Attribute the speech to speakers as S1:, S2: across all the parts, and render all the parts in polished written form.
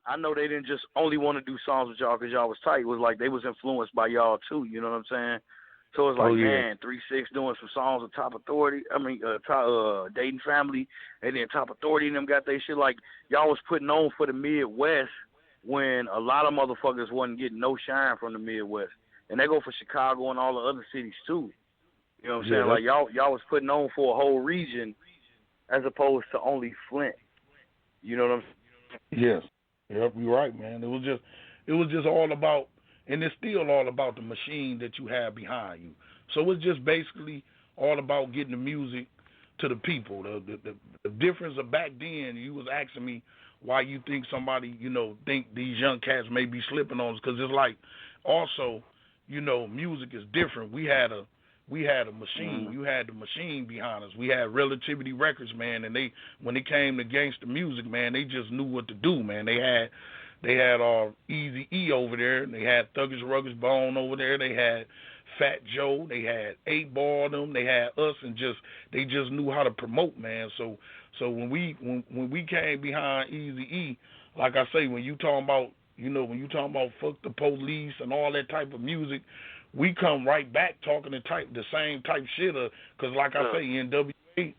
S1: I know they didn't just only want to do songs with y'all because y'all was tight. It was like they was influenced by y'all too. You know what I'm saying? So it's like, man, 3-6 doing some songs with Top Authority. I mean, Dayton Family, and then Top Authority and them got their shit. Like, y'all was putting on for the Midwest when a lot of motherfuckers wasn't getting no shine from the Midwest. And they go for Chicago and all the other cities, too. You know what I'm saying? Like, y'all was putting on for a whole region as opposed to only Flint. You know what I'm saying?
S2: Yes. Yep, you're right, man. It was just all about, and it's still all about the machine that you have behind you. So it's just basically all about getting the music to the people. The difference of back then, you was asking me why you think somebody, think these young cats may be slipping on us, because it's like, also, music is different. We had a machine. You had the machine behind us. We had Relativity Records, man, and when it came to gangster music, man, they just knew what to do, man. They had Eazy-E over there. They had Thuggish Ruggish Bone over there. They had Fat Joe. They had 8 Ball them. They had us, and they just knew how to promote, man. So when we came behind Eazy-E, like I say, when you talking about fuck the police and all that type of music, we come right back talking the same type shit, because like I say,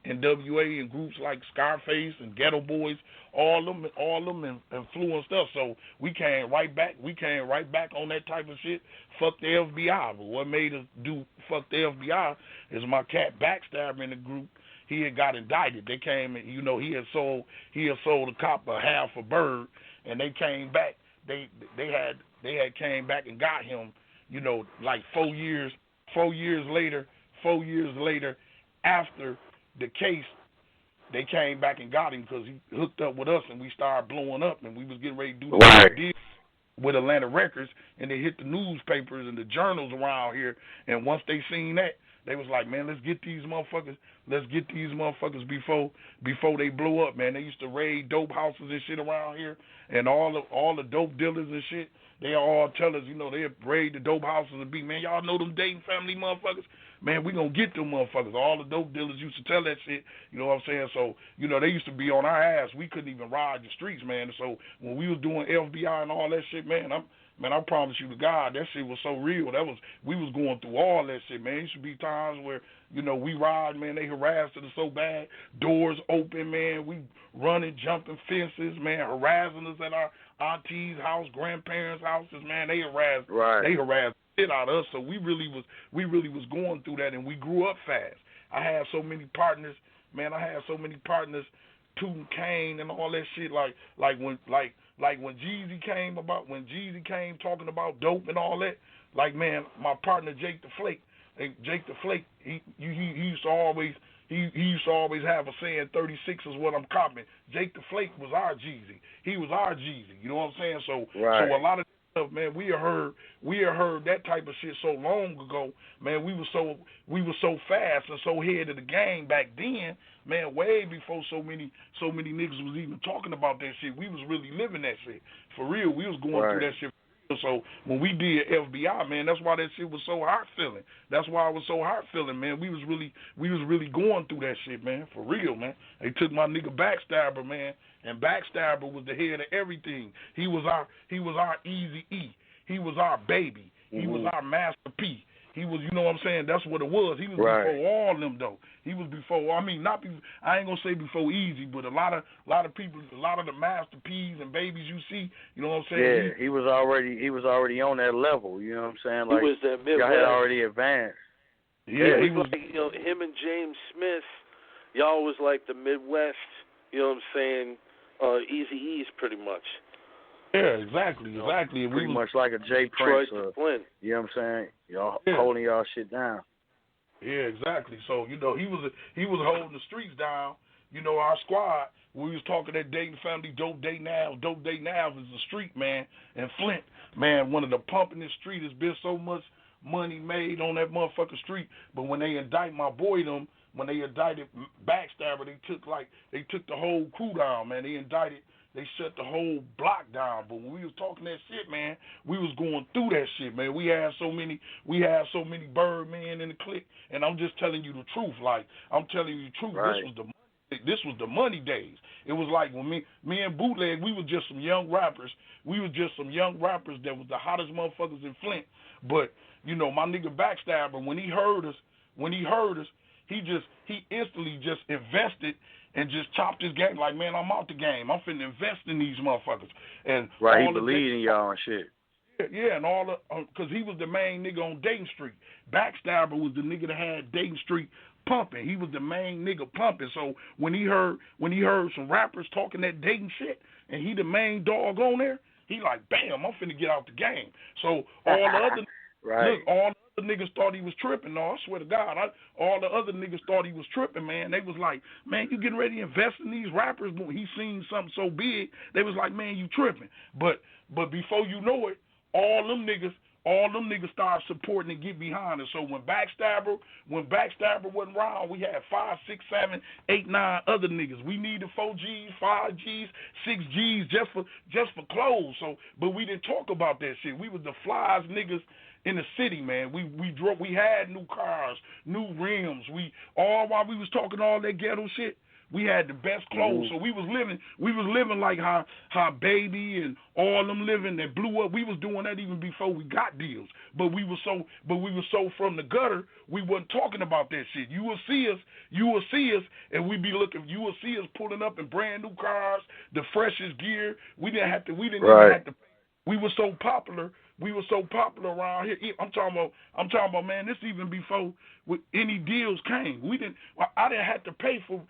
S2: NWA and groups like Scarface and Ghetto Boys, all them influenced us. So we came right back on that type of shit. Fuck the FBI. But what made us do fuck the FBI is my cat Backstabber in the group. He had got indicted. They came and he had sold a cop a half a bird, and they came back. They had came back and got him. Like 4 years later, after the case, they came back and got him because he hooked up with us, and we started blowing up, and we was getting ready to do the deal with Atlanta Records, and they hit the newspapers and the journals around here, and once they seen that, they was like, man, let's get these motherfuckers before they blow up, man. They used to raid dope houses and shit around here, and all the dope dealers and shit. They all tell us, they raid the dope houses and be, man, y'all know them Dayton family motherfuckers? Man, we gonna get them motherfuckers. All the dope dealers used to tell that shit, you know what I'm saying? So, they used to be on our ass. We couldn't even ride the streets, man. So when we was doing FBI and all that shit, man, I promise you to God, that shit was so real. We was going through all that shit, man. It used to be times where, we ride, man, they harassed us so bad, doors open, man, we running, jumping fences, man, harassing us at our auntie's house, grandparents' houses, man. They harassed shit out of us. So we really was going through that, and we grew up fast. I had so many partners, man. Tootin' Kane and all that shit. Like when Jeezy came talking about dope and all that. Like, man, my partner Jake the Flake, he used to always have a saying, 36 is what I'm copping. Jake the Flake was our Jeezy. He was our Jeezy. You know what I'm saying? So a lot of stuff, man, we had heard that type of shit so long ago, man. We were so fast and so ahead of the game back then, man, way before so many niggas was even talking about that shit. We was really living that shit. For real, we was going through that shit. So when we did FBI, man, that's why that shit was so hot feeling. That's why it was so hot feeling, man. We was really going through that shit, man. For real, man. They took my nigga Backstabber, man, and Backstabber was the head of everything. He was our Eazy-E. He was our baby. He was our Master P. He was, you know what I'm saying? That's what it was. He was before all them, though. He was before. I mean, I ain't gonna say before Eazy, but a lot of people, a lot of the Master P's and babies you see, you know what I'm saying?
S1: Yeah, he was already on that level. You know what I'm saying? Like,
S3: he was that Midwest.
S1: Y'all had already advanced.
S3: Yeah, he was like, him and James Smith. Y'all was like the Midwest. You know what I'm saying? Eazy-E's pretty much.
S2: Yeah, exactly.
S1: Pretty much like a Jay Prince. You know what I'm saying? Y'all holding y'all shit down.
S2: Yeah, exactly. So, he was holding the streets down. Our squad, we was talking that Dayton Family, Dope Dayton Ave. Dope Dayton Ave is the street, man. And Flint, man, one of the pump in the street. Has been so much money made on that motherfucking street. But when they indict my boy them, when they indicted Backstabber, they took the whole crew down, man. They shut the whole block down. But when we was talking that shit, man, we was going through that shit, man. We had so many Birdmen in the clique, and I'm just telling you the truth. Like, I'm telling you the truth. Right. This was the money. this was the money days. It was like when me and Bootleg, we were just some young rappers. We were just some young rappers that was the hottest motherfuckers in Flint. But, you know, my nigga Backstabber, when he heard us, he instantly just invested and just chopped his game. Like, man, I'm out the game. I'm finna invest in these motherfuckers. And
S1: right, he believed in y'all and shit.
S2: Yeah, and all because he was the main nigga on Dayton Street. Backstabber was the nigga that had Dayton Street pumping. He was the main nigga pumping. So when he heard some rappers talking that Dayton shit, and he the main dog on there, he like, bam, I'm finna get out the game. So all the other
S1: right.
S2: Look, all the other niggas thought he was tripping. No, I swear to God, all the other niggas thought he was tripping, man. They was like, man, you getting ready to invest in these rappers? He seen something so big, they was like, man, you tripping. But before you know it, all them niggas started supporting and get behind us. So when Backstabber wasn't around, we had 5, 6, 7, 8, 9 other niggas. We needed 4 G's, 5 G's, 6 G's just for clothes. So, but we didn't talk about that shit. We was the flyest niggas in the city, man. We had new cars, new rims. While we was talking all that ghetto shit, we had the best clothes. So we was living like how Baby and all them living that blew up. We was doing that even before we got deals. But we were so from the gutter, we wasn't talking about that shit. You will see us, and you will see us pulling up in brand new cars, the freshest gear. We didn't even have to. We were so popular. We were so popular around here. I'm talking about, man. This even before any deals came. I didn't have to pay for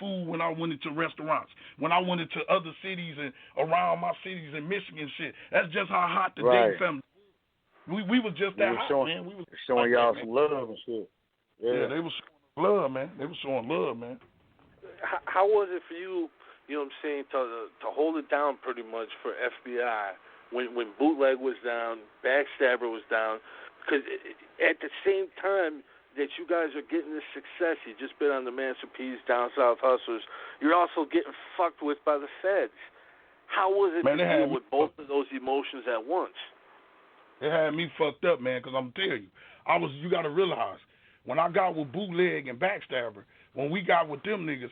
S2: food when I went into restaurants. When I went into other cities and around my cities in Michigan, shit. That's just how hot the Dayton family. We was just that hot, man. We was
S1: showing y'all some love and shit.
S2: Yeah, they was showing love, man. They was showing love, man.
S3: How was it for you? You know what I'm saying, to hold it down pretty much for FBI when Bootleg was down, Backstabber was down, because at the same time that you guys are getting this success, you just been on the Master P's Down South Hustlers, you're also getting fucked with by the feds. How was it to deal with both of those emotions at once?
S2: It had me fucked up, man, because I'm telling you, you got to realize, when I got with Bootleg and Backstabber, when we got with them niggas,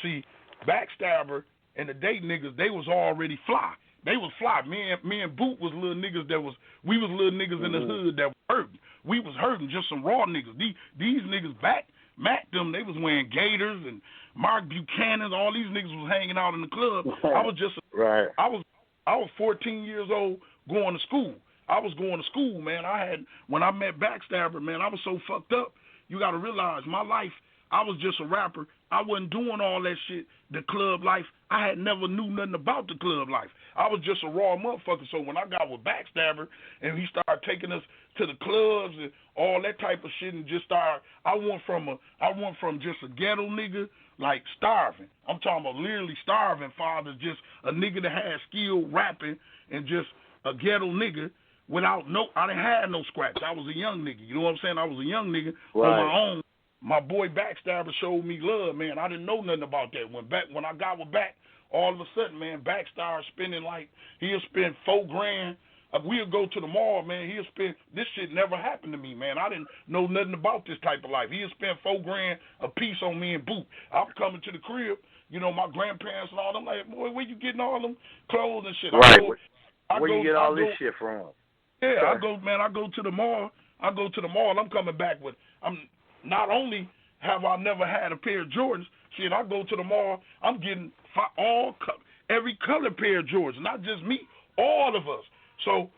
S2: see, Backstabber and the Dayton niggas, they was already fly. They was fly. Me and Boot was little niggas we was little niggas in the hood that was hurting. We was hurting, just some raw niggas. These niggas Mac them, they was wearing Gators and Mark Buchanan's, all these niggas was hanging out in the club. I was just I was 14 years old going to school. I was going to school, man. When I met Backstabber, man, I was so fucked up. You gotta realize my life, I was just a rapper. I wasn't doing all that shit, the club life. I had never knew nothing about the club life. I was just a raw motherfucker. So when I got with Backstabber and he started taking us to the clubs and all that type of shit and just started, I went from just a ghetto nigga, like starving. I'm talking about literally starving, father, just a nigga that had skill rapping and just a ghetto nigga I didn't have no scratch. I was a young nigga. You know what I'm saying? I was a young nigga on my own. My boy Backstabber showed me love, man. I didn't know nothing about that. When I got with Back, all of a sudden, man, Back started spending he'll spend $4,000. We'll go to the mall, man. He'll spend, this shit never happened to me, man. I didn't know nothing about this type of life. He'll spend $4,000 a piece on me and Boot. I'm coming to the crib, you know, my grandparents and all them like, boy, where you getting all them clothes and shit?
S1: Right. Where you get all this shit from?
S2: Yeah, I go to the mall. I'm coming back with, not only have I never had a pair of Jordans, shit, I go to the mall, I'm getting every color pair of Jordans, not just me, all of us. So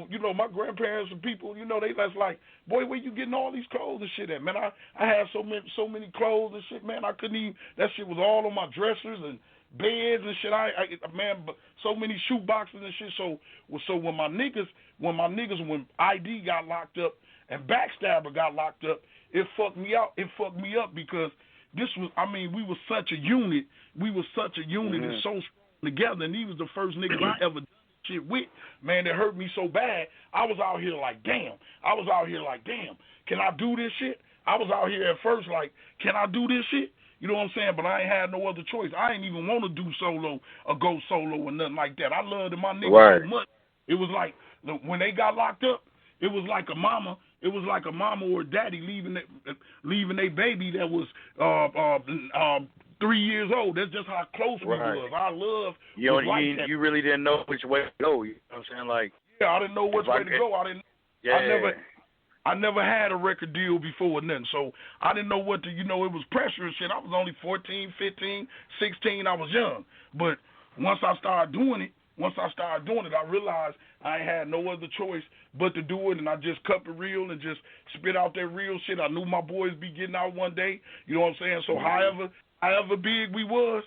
S2: you know, my grandparents and people, you know, they was like, boy, where you getting all these clothes and shit at, man? I had so many clothes and shit, man, I couldn't even, that shit was all on my dressers and beds and shit. Man, but so many shoe boxes and shit. So when ID got locked up and Backstabber got locked up, it fucked me up. It fucked me up because we were such a unit. We were such a unit and so strong together. And he was the first niggas I ever done shit with. Man, that hurt me so bad. I was out here like, damn. Can I do this shit? I was out here at first like, can I do this shit? You know what I'm saying? But I ain't had no other choice. I ain't even want to do solo or go solo or nothing like that. I loved my niggas so much. It was like when they got locked up, It was like a mama or a daddy leaving their baby that was 3 years old. That's just how close we was. Our love was like that.
S1: You really didn't know which way to go. You know what I'm saying? Like,
S2: yeah, I didn't know which way to go. I never had a record deal before or nothing, so I didn't know what to, it was pressure and shit. I was only 14, 15, 16. I was young. But once I started doing it, I realized I ain't had no other choice but to do it, and I just cut the real and just spit out that real shit. I knew my boys be getting out one day, you know what I'm saying? So however big we was,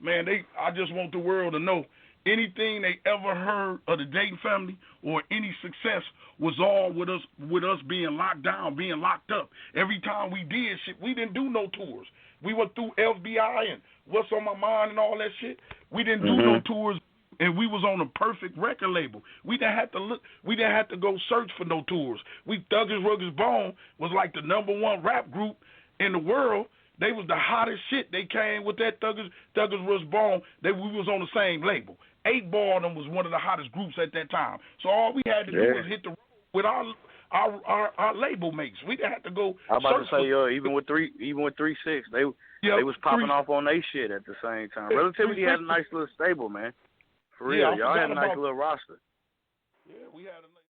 S2: man, I just want the world to know anything they ever heard of the Dayton family or any success was all with us being locked down, being locked up. Every time we did shit, we didn't do no tours. We went through FBI and What's on My Mind and all that shit. We didn't do no tours, and we was on a perfect record label. We didn't have to look. We didn't have to go search for no tours. Thuggish Ruggish Bone was like the #1 rap group in the world. They was the hottest shit. They came with that Thuggish Ruggish Bone. We was on the same label. 8 Ball them was one of the hottest groups at that time. So all we had to do was hit the road with our label mates. We didn't have to go.
S1: I'm about to say, even with 3-6, they was popping off on their shit at the same time. Relativity had a nice little stable, man. For real, y'all had a nice little roster.
S2: Yeah, we had a nice.